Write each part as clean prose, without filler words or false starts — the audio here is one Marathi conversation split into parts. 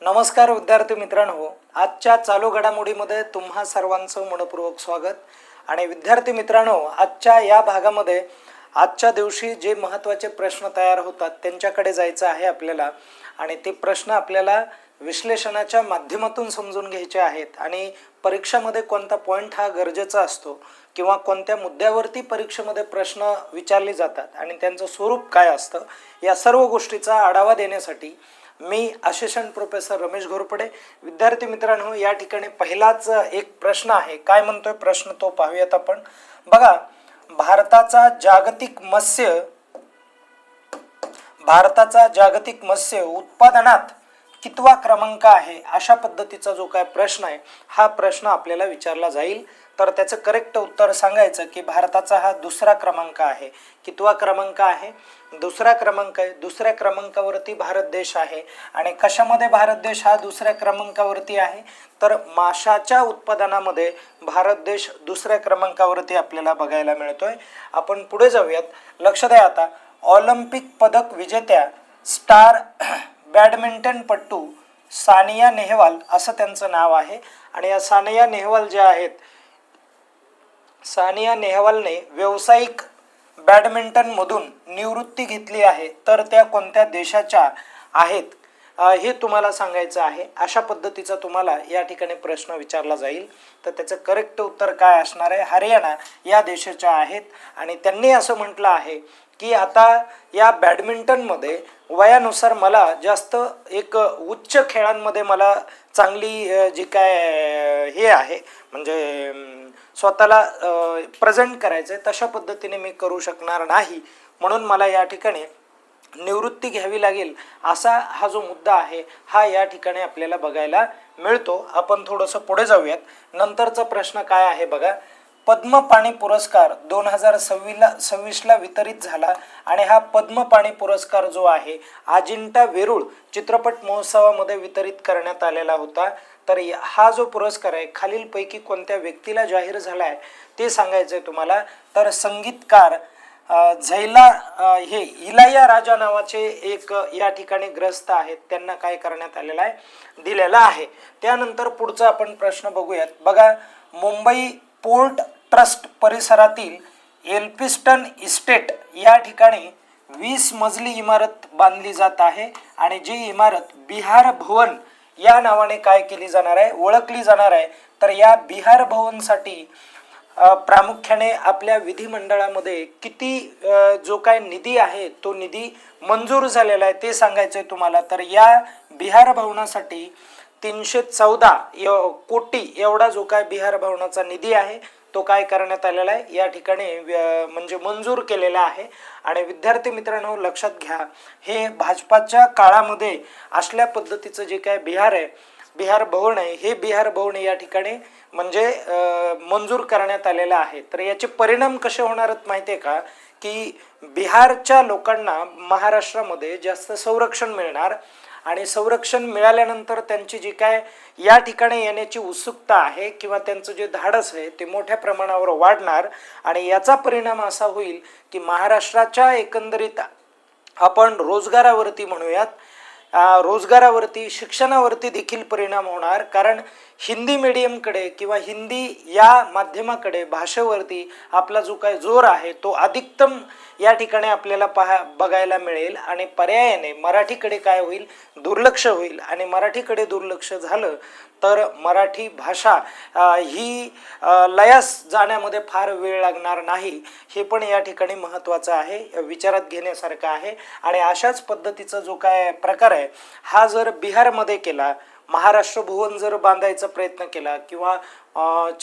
नमस्कार विद्यार्थी मित्रांनो, आजच्या चालू घडामोडीमध्ये तुम्हा सर्वांचं मनपूर्वक स्वागत. आणि विद्यार्थी मित्रांनो, आजच्या या भागामध्ये आजच्या दिवशी जे महत्त्वाचे प्रश्न तयार होतात त्यांच्याकडे जायचं आहे आपल्याला. आणि ते प्रश्न आपल्याला विश्लेषणाच्या माध्यमातून समजून घ्यायचे आहेत. आणि परीक्षेमध्ये कोणता पॉईंट हा गरजेचा असतो किंवा कोणत्या मुद्द्यावरती परीक्षेमध्ये प्रश्न विचारले जातात आणि त्यांचं स्वरूप काय असतं, या सर्व गोष्टीचा आढावा देण्यासाठी मी असिस्टंट प्रोफेसर रमेश घोरपडे. विद्यार्थी मित्रांनो, या ठिकाणी पहिलाच एक प्रश्न आहे. काय म्हणतोय प्रश्न तो पाहूयात आपण. बघा, भारताचा जागतिक मत्स्य उत्पादनात कितवा क्रमांक आहे, अशा पद्धतीचा जो काय प्रश्न आहे हा प्रश्न आपल्याला विचारला जाईल. तर त्याचं करेक्ट उत्तर सांगायचं की भारताचा हा दुसरा क्रमांक आहे. कितवा क्रमांक आहे? दुसरा क्रमांक आहे. दुसऱ्या क्रमांकावरती भारत देश आहे. आणि कशामध्ये भारत देश हा दुसऱ्या क्रमांकावरती आहे? तर माशाच्या उत्पादनामध्ये भारत देश दुसऱ्या क्रमांकावरती आपल्याला बघायला मिळतोय. आपण पुढे जाऊयात. लक्ष द्या आता. ऑलिम्पिक पदक विजेत्या स्टार बॅडमिंटनपटू सानिया नेहवाल असं त्यांचं नाव आहे. आणि या सानिया नेहवाल ज्या आहेत, सानिया नेहवालने व्यावसायिक बॅडमिंटनमधून निवृत्ती घेतली आहे. तर त्या कोणत्या देशाच्या आहेत हे तुम्हाला सांगायचं आहे. अशा पद्धतीचा तुम्हाला या ठिकाणी प्रश्न विचारला जाईल. तर त्याचं करेक्ट उत्तर काय असणार आहे? हरियाणा या देशाच्या आहेत. आणि त्यांनी असं म्हटलं आहे की आता या बॅडमिंटनमध्ये वयानुसार मला जास्त एक उच्च खेळांमध्ये मला चांगली जी काय हे आहे म्हणजे स्वतःला प्रेझेंट करायचं आहे तशा पद्धतीने मी करू शकणार नाही, म्हणून मला या ठिकाणी निवृत्ती घ्यावी लागेल, असा हा जो मुद्दा आहे हा या ठिकाणी आपल्याला बघायला मिळतो. आपण थोडंसं पुढे जाऊयात. नंतरचा प्रश्न काय आहे बघा. पद्मपाणी पुरस्कार 2026ला वितरित झाला. आणि हा पद्मपाणी पुरस्कार जो आहे अजिंठा वेरूळ चित्रपट महोत्सवामध्ये वितरित करण्यात आलेला होता. तर हा जो पुरस्कार आहे खालीलपैकी कोणत्या व्यक्तीला जाहीर झाला आहे ते सांगायचं आहे तुम्हाला. तर संगीतकार इलाया राजा नावाचे एक या ठिकाणी ग्रस्त आहेत, त्यांना काय करण्यात आलेला आहे, दिलेला आहे. त्यानंतर पुढचा आपण प्रश्न बघूयात. बघा, मुंबई पोर्ट ट्रस्ट परिसरातील एल्फिस्टन इस्टेट या ठिकाणी 20 मजली इमारत बांधली जात आहे. आणि जी इमारत बिहार भवन या नावाने काय केली जाणार आहे, ओळखली जाणार आहे. तर या बिहार भवनसाठी प्रामुख्याने आपल्या विधिमंडळामध्ये किती जो काय निधी आहे तो निधी मंजूर झालेला आहे ते सांगायचं आहे तुम्हाला. तर या बिहार भवनासाठी 314 कोटी एवढा जो काय बिहार भवनाचा निधी आहे तो काय करण्यात आलेला आहे या ठिकाणी म्हणजे मंजूर केलेला आहे. आणि विद्यार्थी मित्रांनो लक्षात घ्या, हे भाजपाच्या काळामध्ये असल्या पद्धतीचं जे काय बिहार भवन आहे हे बिहार भवन या ठिकाणी म्हणजे मंजूर करण्यात आलेलं आहे. तर याचे परिणाम कसे होणार आहेत माहिती आहे का, की बिहारच्या लोकांना महाराष्ट्रामध्ये जास्त संरक्षण मिळणार. आणि संरक्षण मिळाल्यानंतर त्यांची जी काय या ठिकाणी येण्याची उत्सुकता आहे किंवा त्यांचं जे धाडस आहे ते मोठ्या प्रमाणावर वाढणार. आणि याचा परिणाम असा होईल की महाराष्ट्राच्या एकंदरीत आपण रोजगारावरती म्हणूयात, रोजगारावरती शिक्षणावरती देखील परिणाम होणार. कारण हिंदी मीडियमकडे किंवा हिंदी या माध्यमाकडे भाषेवरती आपला जो काय जोर आहे तो अधिकतम या ठिकाणी आपल्याला बघायला मिळेल. आणि पर्यायाने मराठीकडे काय होईल, दुर्लक्ष होईल. आणि मराठीकडे दुर्लक्ष झालं तर मराठी भाषा ही लयास जाण्यामध्ये फार वेळ लागणार नाही. हे पण या ठिकाणी महत्त्वाचं आहे, विचारात घेण्यासारखं आहे. आणि अशाच पद्धतीचा जो काय प्रकार आहे हा जर बिहारमध्ये केला, महाराष्ट्र भवन जर बांधायचा प्रयत्न केला किंवा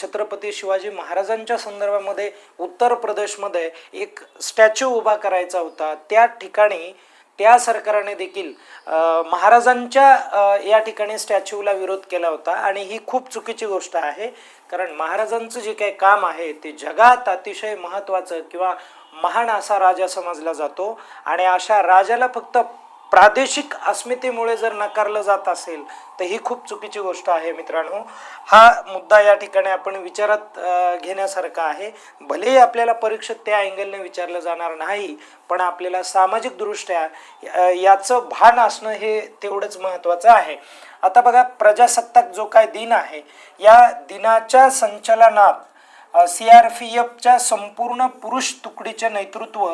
छत्रपती शिवाजी महाराजांच्या संदर्भामध्ये उत्तर प्रदेशमध्ये एक स्टॅच्यू उभा करायचा होता, त्या ठिकाणी त्या सरकारने देखील महाराजांच्या या ठिकाणी स्टॅच्यूला विरोध केला होता. आणि ही खूप चुकीची गोष्ट आहे. कारण महाराजांचं जे काही काम आहे ते जगात अतिशय महत्त्वाचं किंवा महान असा राजा समजला जातो. आणि अशा राजाला फक्त प्रादेशिक अस्मितेमुळे जर नाकारलं जात असेल तर ही खूप चुकीची गोष्ट आहे मित्रांनो. हा मुद्दा या ठिकाणी आपण विचारात घेण्यासारखा आहे. भलेही आपल्याला परीक्षेत त्या अँगलने विचारलं जाणार नाही, पण आपल्याला सामाजिक दृष्ट्या याचं भान असणं हे तेवढंच महत्त्वाचं आहे. आता बघा, प्रजासत्ताक जो काय दिन आहे, या दिनाच्या संचलनात CRPFच्या संपूर्ण पुरुष तुकडीचे नेतृत्व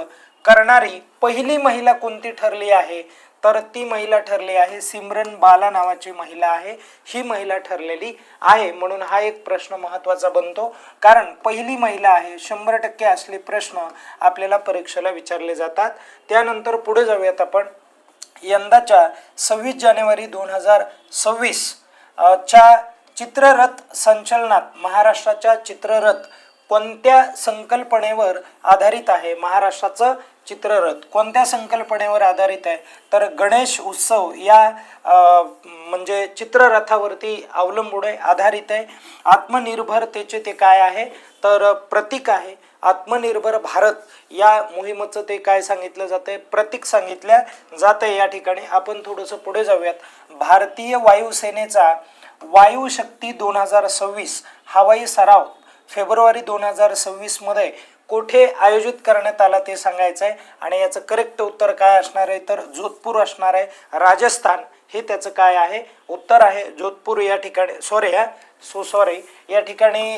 करणारी पहिली महिला कोणती ठरली आहे, तर ती महिला ठरली आहे सिमरन बाला नावाची महिला आहे. ही महिला ठरलेली आहे, म्हणून हा एक प्रश्न महत्त्वाचा बनतो, कारण पहिली महिला आहे. 100% असले प्रश्न आपल्याला परीक्षेला विचारले जातात. त्यानंतर पुढे जाऊयात आपण. यंदाच्या 26 जानेवारी 2026 च्या चित्ररथ संचलनात महाराष्ट्राच्या चित्ररथ कोणत्या संकल्पनेवर आधारित आहे? महाराष्ट्राचं चित्ररथ कोणत्या संकल्पनेवर आधारित आहे? तर गणेश उत्सव या म्हणजे चित्ररथावरती अवलंबून आहे, आधारित आहे. आत्मनिर्भरतेचे ते काय आहे, तर प्रतीक आहे. आत्मनिर्भर भारत या मोहिमेचं ते काय सांगितलं जातंय, प्रतीक सांगितलं जातंय. या ठिकाणी आपण थोडंसं पुढे जाऊयात. भारतीय वायुसेनेचा वायुशक्ती 2026 हवाई सराव फेब्रुवारी 2026 मध्ये कोठे आयोजित करण्यात आला ते सांगायचं आहे. आणि याचं करेक्ट उत्तर काय असणार आहे, तर जोधपूर असणार आहे, राजस्थान हे त्याचं काय आहे, उत्तर आहे. जोधपूर या ठिकाणी सॉरी या ठिकाणी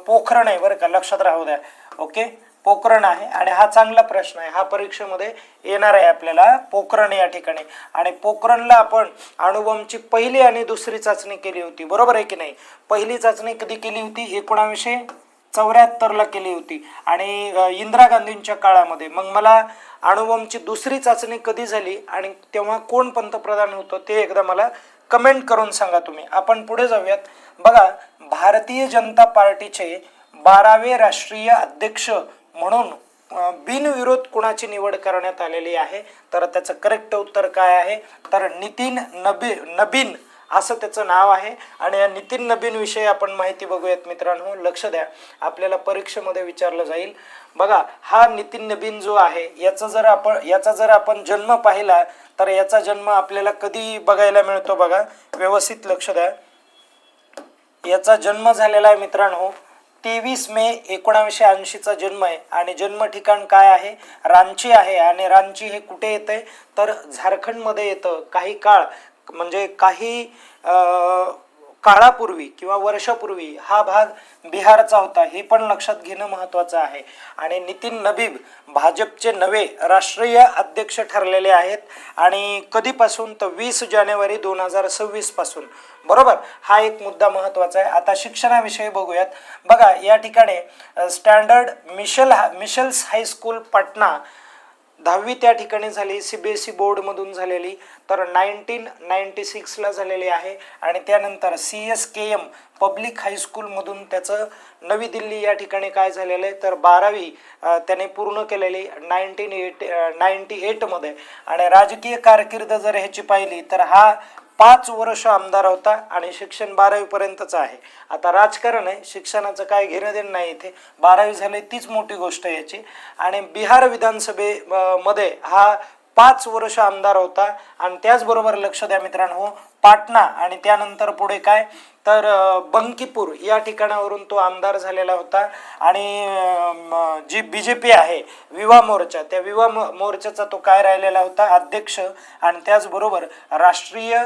पोखरण आहे बरं का, लक्षात राहू द्या. ओके, पोखरण आहे. आणि हा चांगला प्रश्न आहे, हा परीक्षेमध्ये येणार आहे आपल्याला, पोखरण या ठिकाणी. आणि पोखरणला आपण अणुबॉम्बची पहिली आणि दुसरी चाचणी केली होती, बरोबर आहे की नाही? पहिली चाचणी कधी केली होती? 1974ला केली होती, आणि इंदिरा गांधींच्या काळामध्ये. मग मला अणुबॉम्बची दुसरी चाचणी कधी झाली आणि तेव्हा कोण पंतप्रधान होतं ते एकदा मला कमेंट करून सांगा तुम्ही. आपण पुढे जाऊयात. बघा, भारतीय जनता पार्टीचे 12वे राष्ट्रीय अध्यक्ष म्हणून बिनविरोध कुणाची निवड करण्यात आलेली आहे, तर त्याचं करेक्ट उत्तर काय आहे, तर नितीन नबीन असं त्याचं नाव आहे. आणि या नितीन नबीन विषयी आपण माहिती बघूयात मित्रांनो. लक्ष द्या, आपल्याला परीक्षेमध्ये विचारलं जाईल. बघा, हा नितीन नबीन जो आहे याचा जर आपण जन्म पाहिला तर याचा जन्म आपल्याला कधी बघायला मिळतो, बघा व्यवस्थित लक्ष द्या. याचा जन्म झालेला आहे मित्रांनो 23 मे 1980चा जन्म आहे. आणि जन्म ठिकाण काय आहे, रांची आहे. आणि रांची हे कुठे येते, तर झारखंडमध्ये येतं. काही काळ म्हणजे काही काळापूर्वी किंवा वर्षापूर्वी हा भाग बिहारचा होता, हे पण लक्षात घेणं महत्त्वाचं आहे. आणि नितीन नबीन भाजपचे नवे राष्ट्रीय अध्यक्ष ठरलेले आहेत. आणि कधीपासून, तर 20 जानेवारी 2026 पासून, बरोबर. हा एक मुद्दा महत्त्वाचा आहे. आता शिक्षणाविषयी बघूयात. बघा, या ठिकाणी स्टँडर्ड मिशल्स हायस्कूल पाटणा 10वी त्या ठिकाणी झाली, CBSE बोर्डमधून झालेली, तर 1996ला झालेली आहे. आणि त्यानंतर CSKM पब्लिक हायस्कूलमधून त्याचं नवी दिल्ली या ठिकाणी काय झालेलं आहे, तर 12वी त्याने पूर्ण केलेली 1998मध्ये. आणि राजकीय कारकीर्द जर ह्याची पाहिली तर हा 5 वर्ष आमदार होता आणि शिक्षण 12वी पर्यंतच आहे. आता राजकारण आहे, शिक्षणाचं काय घेणं देणं नाही इथे. 12वी झाले तीच मोठी गोष्ट आहे याची. आणि बिहार विधानसभेमध्ये हा 5 वर्ष आमदार होता. आणि त्याचबरोबर लक्ष द्या मित्रांनो, पाटणा आणि त्यानंतर पुढे काय, तर बंकीपूर या ठिकाणावरून तो आमदार झालेला होता. आणि जी BJP आहे विवा मोर्चा, त्या विवा मोर्चाचा तो काय राहिलेला होता, अध्यक्ष. आणि त्याचबरोबर राष्ट्रीय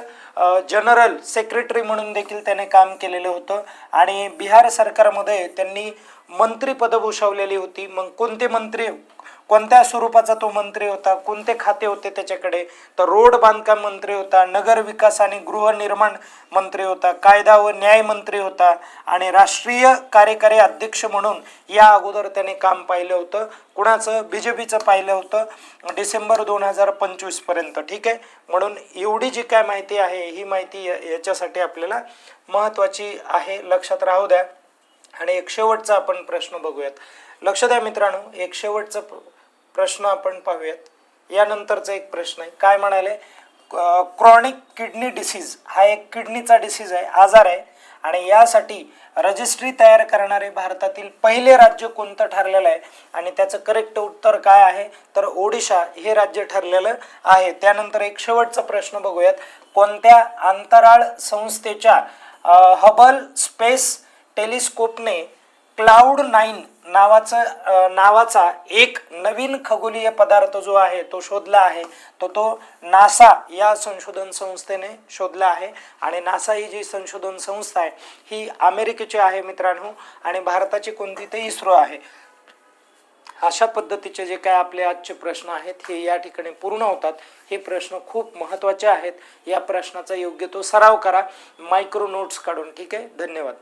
जनरल सेक्रेटरी म्हणून देखील त्याने काम केलेलं होतं. आणि बिहार सरकारमध्ये त्यांनी मंत्रीपद भूषवलेली होती. मग कोणते मंत्री, कोणत्या स्वरूपाचा तो मंत्री होता, कोणते खाते होते त्याच्याकडे, तर रोड बांधकाम मंत्री होता, नगर विकास आणि गृहनिर्माण मंत्री होता, कायदा व न्याय मंत्री होता. आणि राष्ट्रीय कार्यकारी अध्यक्ष म्हणून या अगोदर त्याने काम पाहिलं होतं. कुणाचं, BJPचं पाहिलं होतं डिसेंबर 2025 पर्यंत. ठीक आहे, म्हणून एवढी जी काय माहिती आहे ही माहिती याच्यासाठी आपल्याला महत्त्वाची आहे, लक्षात राहू द्या. आणि एक शेवटचा आपण प्रश्न बघूयात. लक्ष द्या मित्रांनो, एक शेवटचा प्रश्न आपण पाहूयात. यानंतरचा एक प्रश्न आहे, काय म्हणाले, क्रॉनिक किडनी डिसीज हा एक किडनीचा डिसीज आहे, आजार आहे, आणि यासाठी रजिस्ट्री तयार करणारे भारतातील पहिले राज्य कोणतं ठरलेलं आहे, आणि त्याचं करेक्ट उत्तर काय आहे तर ओडिशा हे राज्य ठरलेलं आहे. त्यानंतर एक शेवटचा प्रश्न बघूयात. कोणत्या अंतराळ संस्थेच्या हबल स्पेस टेलिस्कोपने क्लाउड 9 नावाचा एक नवीन खगोलीय पदार्थ जो आहे तो शोधला आहे, तो नासा या संशोधन संस्थेने शोधला आहे. आणि नासा ही जी संशोधन संस्था आहे ही अमेरिकेची आहे मित्रांनो, आणि भारताची कोणती ते इस्रो आहे. अशा पद्धतीचे जे काय आपले आजचे प्रश्न आहेत हे या ठिकाणी पूर्ण होतात. हे प्रश्न खूप महत्त्वाचे आहेत. या प्रश्नाचा योग्य तो सराव करा मायक्रो नोट्स काढून. ठीक आहे, धन्यवाद.